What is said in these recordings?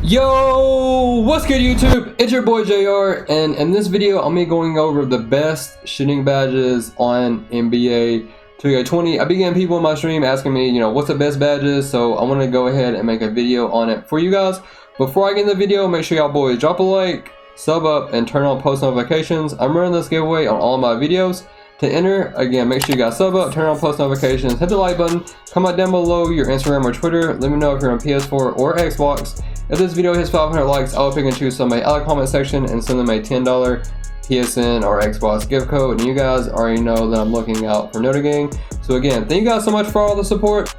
Yo, what's good YouTube? It's your boy JR, and in this video I'm going over the best shooting badges on NBA 2K20. I be getting people in my stream asking me, what's the best badges, so I want to go ahead and make a video on it for you guys. Before I get in the video, make sure y'all boys drop a like, sub up, and turn on post notifications. I'm running this giveaway on all of my videos. To enter, again, make sure you guys sub up, turn on post notifications, hit the like button, comment down below your Instagram or Twitter. Let me know if you're on PS4 or Xbox. If this video hits 500 likes, I'll pick and choose somebody out of the comment section and send them a $10 PSN or Xbox gift code. And you guys already know that I'm looking out for Notre Gang. So again, thank you guys so much for all the support.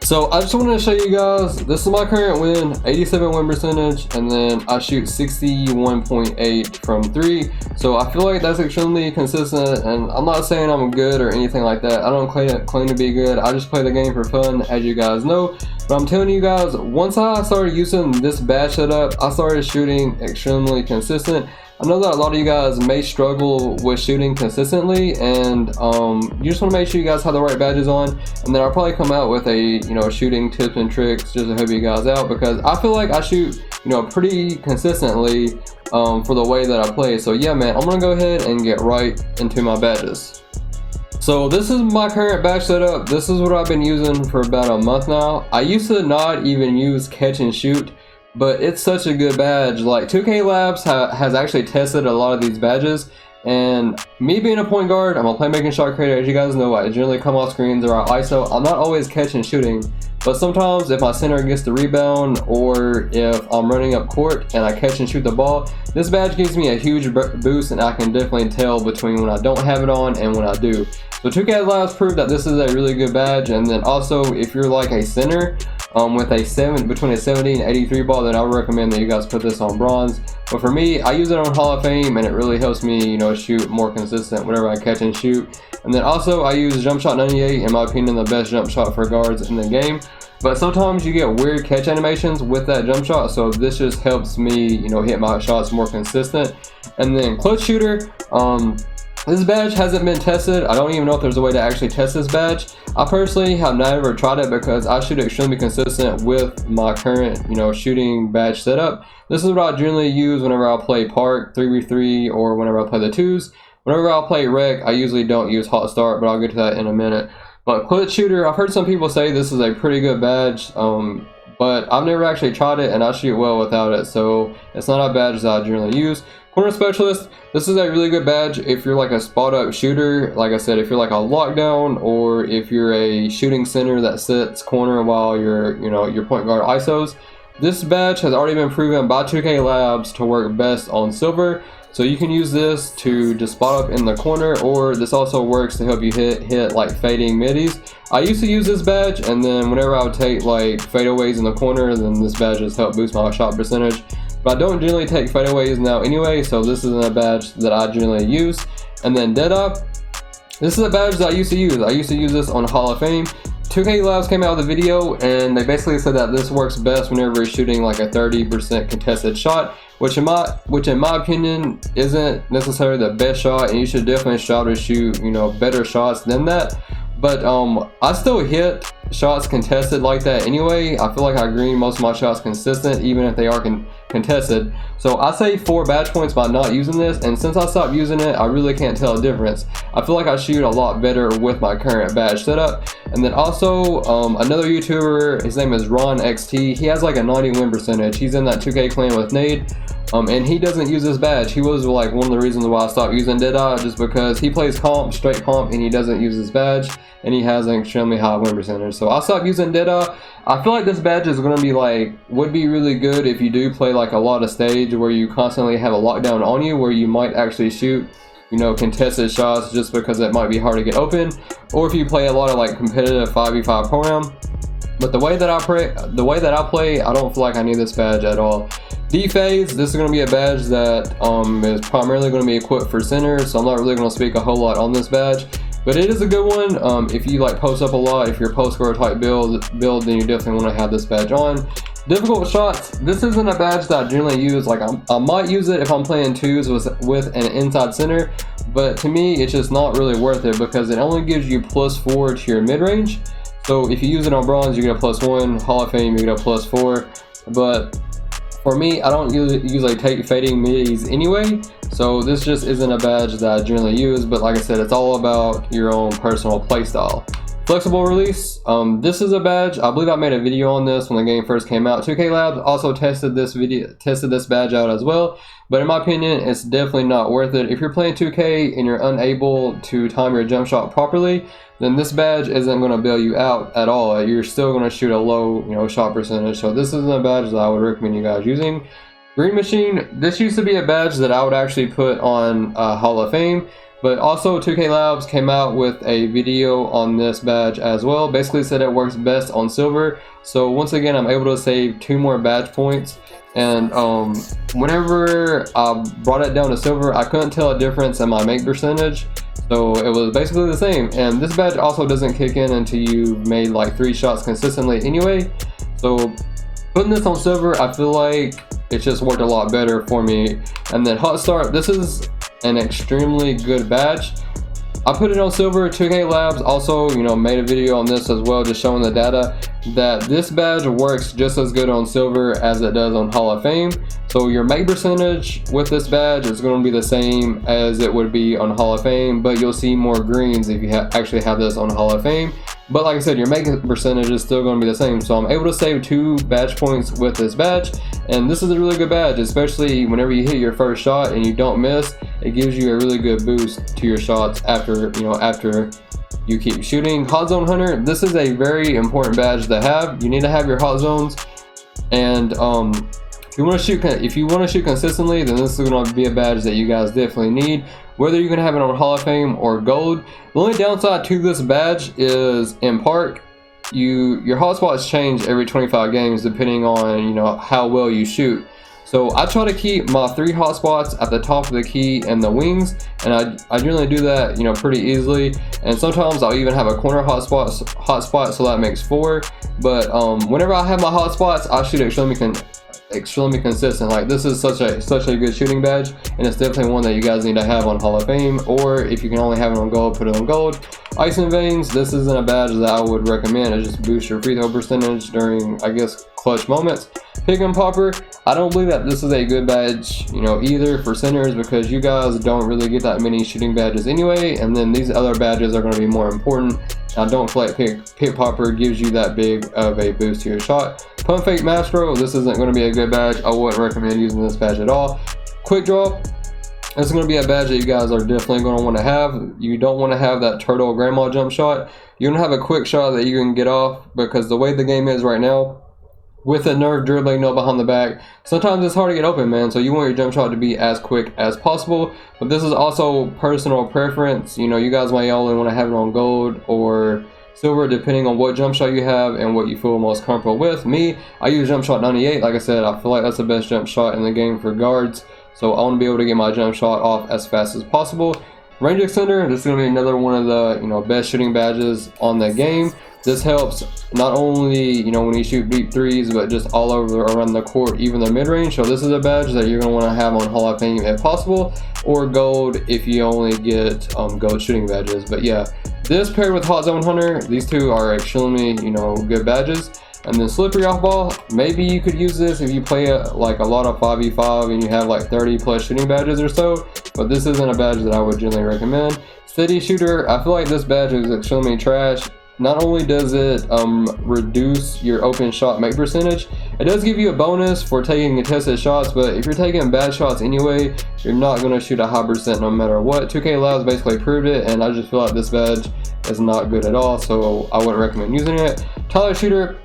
So I just wanted to show you guys, this is my current win, 87 win percentage, and then I shoot 61.8 from 3. So I feel like that's extremely consistent, and I'm not saying I'm good or anything like that. I don't claim to be good. I just play the game for fun, as you guys know. But I'm telling you guys, once I started using this badge setup, I started shooting extremely consistent. I know that a lot of you guys may struggle with shooting consistently, and you just want to make sure you guys have the right badges on, and then I'll probably come out with a shooting tips and tricks just to help you guys out, because I feel like I shoot pretty consistently for the way that I play. So yeah man, I'm gonna go ahead and get right into my badges. So this is my current badge setup. This is what I've been using for about a month now. I used to not even use catch and shoot, but it's such a good badge. Like 2K Labs has actually tested a lot of these badges, and me being a point guard, I'm a playmaking shot creator, as you guys know. I generally come off screens or I ISO. I'm not always catching shooting, but sometimes if my center gets the rebound or if I'm running up court and I catch and shoot the ball, this badge gives me a huge boost, and I can definitely tell between when I don't have it on and when I do. So 2K Labs proved that this is a really good badge. And then also, if you're like a center with between a 70 and 83 ball, then I would recommend that you guys put this on bronze. But for me, I use it on Hall of Fame, and it really helps me shoot more consistent whenever I catch and shoot. And then also I use Jump Shot 98, in my opinion the best jump shot for guards in the game. But sometimes you get weird catch animations with that jump shot, so this just helps me hit my shots more consistent. And then Clutch Shooter, this badge hasn't been tested. I don't even know if there's a way to actually test this badge. I personally have never tried it because I shoot extremely consistent with my current shooting badge setup. This is what I generally use whenever I play Park 3v3 or whenever I play the 2s. Whenever I play Rec, I usually don't use Hot Start, but I'll get to that in a minute. But Clutch Shooter, I've heard some people say this is a pretty good badge, but I've never actually tried it, and I shoot well without it, so it's not a badge that I generally use. Corner Specialist, this is a really good badge if you're like a spot up shooter. Like I said, if you're like a lockdown, or if you're a shooting center that sits corner while your point guard ISOs. This badge has already been proven by 2K Labs to work best on silver. So you can use this to just spot up in the corner, or this also works to help you hit like fading middies. I used to use this badge, and then whenever I would take like fadeaways in the corner, then this badge just helped boost my shot percentage. But I don't generally take fadeaways now anyway, so this isn't a badge that I generally use. And then Dead Up, this is a badge that I used to use. I used to use this on Hall of Fame. 2K Labs came out with a video, and they basically said that this works best whenever you're shooting like a 30% contested shot, which in my opinion isn't necessarily the best shot, and you should definitely strive to shoot better shots than that. But I still hit shots contested like that anyway. I feel like I green most of my shots consistent, even if they are contested. So I say 4 badge points by not using this, and since I stopped using it, I really can't tell a difference. I feel like I shoot a lot better with my current badge setup. And then also another YouTuber, his name is Ron XT. He has like a 90 win percentage. He's in that 2K clan with Nade. And he doesn't use this badge. He was like one of the reasons why I stopped using Deadeye, just because he plays comp, straight comp, and he doesn't use this badge, and he has an extremely high win percentage. So I stopped using Deadeye. I feel like this badge is going to be would be really good if you do play like a lot of stage where you constantly have a lockdown on you, where you might actually shoot contested shots just because it might be hard to get open, or if you play a lot of like competitive 5v5 program. But the way that I play, I don't feel like I need this badge at all. D-Phase, this is going to be a badge that is primarily going to be equipped for centers, so I'm not really going to speak a whole lot on this badge. But it is a good one if you like post up a lot. If you're a post scorer type build, then you definitely want to have this badge on. Difficult shots, this isn't a badge that I generally use. Like I might use it if I'm playing 2s with an inside center, but to me it's just not really worth it because it only gives you +4 to your mid-range. So if you use it on bronze, you get a +1. Hall of Fame, you get a +4. But For me, I don't usually take fading middies anyway, so this just isn't a badge that I generally use, but like I said, it's all about your own personal playstyle. Flexible release, this is a badge, I believe I made a video on this when the game first came out. 2K Labs also tested this badge out as well, but in my opinion, it's definitely not worth it. If you're playing 2K and you're unable to time your jump shot properly, then this badge isn't going to bail you out at all. You're still going to shoot a low, shot percentage. So this isn't a badge that I would recommend you guys using. Green Machine, this used to be a badge that I would actually put on Hall of Fame, but also 2K Labs came out with a video on this badge as well. Basically said it works best on silver. So once again, I'm able to save 2 more badge points. And whenever I brought it down to silver, I couldn't tell a difference in my make percentage. So it was basically the same. And this badge also doesn't kick in until you've made like 3 shots consistently anyway. So putting this on silver, I feel like it's just worked a lot better for me. And then Hot Start, this is an extremely good badge. I put it on silver. 2K Labs also, made a video on this as well, just showing the data that this badge works just as good on silver as it does on Hall of Fame. So your make percentage with this badge is going to be the same as it would be on Hall of Fame, but you'll see more greens if you actually have this on Hall of Fame. But like I said, your make percentage is still going to be the same. So I'm able to save 2 badge points with this badge, and this is a really good badge, especially whenever you hit your first shot and you don't miss. It gives you a really good boost to your shots after you keep shooting. Hot Zone Hunter, this is a very important badge to have. You need to have your hot zones, and if you want to shoot consistently, then this is going to be a badge that you guys definitely need, whether you're going to have it on Hall of Fame or gold. The only downside to this badge is in park, your hotspots change every 25 games depending on how well you shoot. So I try to keep my 3 hotspots at the top of the key and the wings, and I generally do that pretty easily. And sometimes I'll even have a corner hotspot, so that makes 4. But whenever I have my hotspots, I shoot extremely consistent. Like, this is such a good shooting badge, and it's definitely one that you guys need to have on Hall of Fame, or if you can only have it on gold, put it on gold. Ice and Veins, this isn't a badge that I would recommend. It just boosts your free throw percentage during, I guess, clutch moments. Pick and Popper, I don't believe that this is a good badge either for centers, because you guys don't really get that many shooting badges anyway, and then these other badges are going to be more important. I don't feel like Pick Popper gives you that big of a boost to your shot. Pump Fake Mastro, this isn't going to be a good badge. I wouldn't recommend using this badge at all. Quick Draw, this is going to be a badge that you guys are definitely going to want to have. You don't want to have that turtle grandma jump shot. You're going to have a quick shot that you can get off, because the way the game is right now, with a nerve dribbling, no behind the back, sometimes it's hard to get open, man. So you want your jump shot to be as quick as possible. But this is also personal preference. You guys might only want to have it on gold or silver, depending on what jump shot you have and what you feel most comfortable with. Me, I use jump shot 98. Like I said, I feel like that's the best jump shot in the game for guards. So I want to be able to get my jump shot off as fast as possible. Range Extender, this is going to be another one of the best shooting badges on the game. This helps not only when you shoot deep threes, but just all over around the court, even the mid-range. So this is a badge that you're going to want to have on Hall of Fame if possible, or gold if you only get gold shooting badges. But yeah, this paired with Hot Zone Hunter, these 2 are extremely good badges. And then Slippery Off Ball, maybe you could use this if you play like a lot of 5v5 and you have like 30 plus shooting badges or so, but this isn't a badge that I would generally recommend. Steady Shooter, I feel like this badge is extremely trash. Not only does it reduce your open shot make percentage, it does give you a bonus for taking contested shots, but if you're taking bad shots anyway, you're not going to shoot a high percent no matter what. 2K Labs basically proved it, and I just feel like this badge is not good at all, so I wouldn't recommend using it. Tyler Shooter,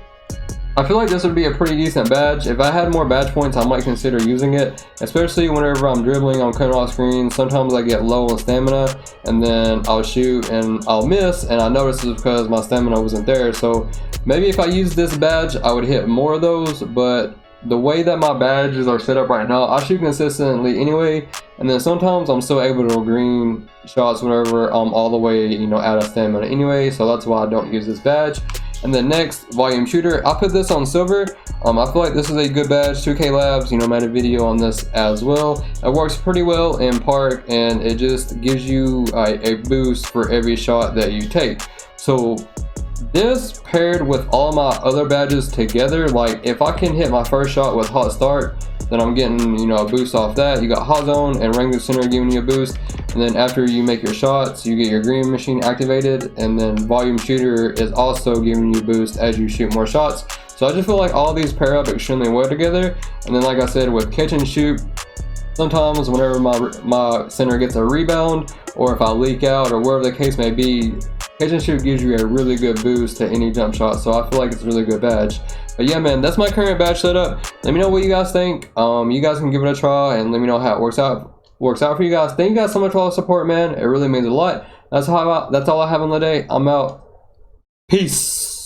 I feel like this would be a pretty decent badge. If I had more badge points, I might consider using it, especially whenever I'm dribbling, I'm cutting off screens. Sometimes I get low on stamina, and then I'll shoot and I'll miss, and I notice it's because my stamina wasn't there. So maybe if I use this badge, I would hit more of those, but the way that my badges are set up right now, I shoot consistently anyway, and then sometimes I'm still able to green shots whenever I'm all the way out of stamina anyway, so that's why I don't use this badge. And then next, Volume Shooter, I put this on silver. I feel like this is a good badge. 2K Labs made a video on this as well. It works pretty well in park, and it just gives you a boost for every shot that you take. So this paired with all my other badges together, like if I can hit my first shot with hot start, then I'm getting, you know, a boost off that. You got hot zone and Wrangler Center giving you a boost, and then after you make your shots, you get your green machine activated, and then volume shooter is also giving you a boost as you shoot more shots. So I just feel like all these pair up extremely well together. And then like I said, with catch and shoot, sometimes whenever my center gets a rebound, or if I leak out, or wherever the case may be, catch and shoot gives you a really good boost to any jump shot. So I feel like it's a really good badge. But yeah, man, that's my current badge setup. Let me know what you guys think. You guys can give it a try and let me know how it works out for you guys. Thank you guys so much for all the support, man. It really means a lot. That's all I have on the day. I'm out. Peace.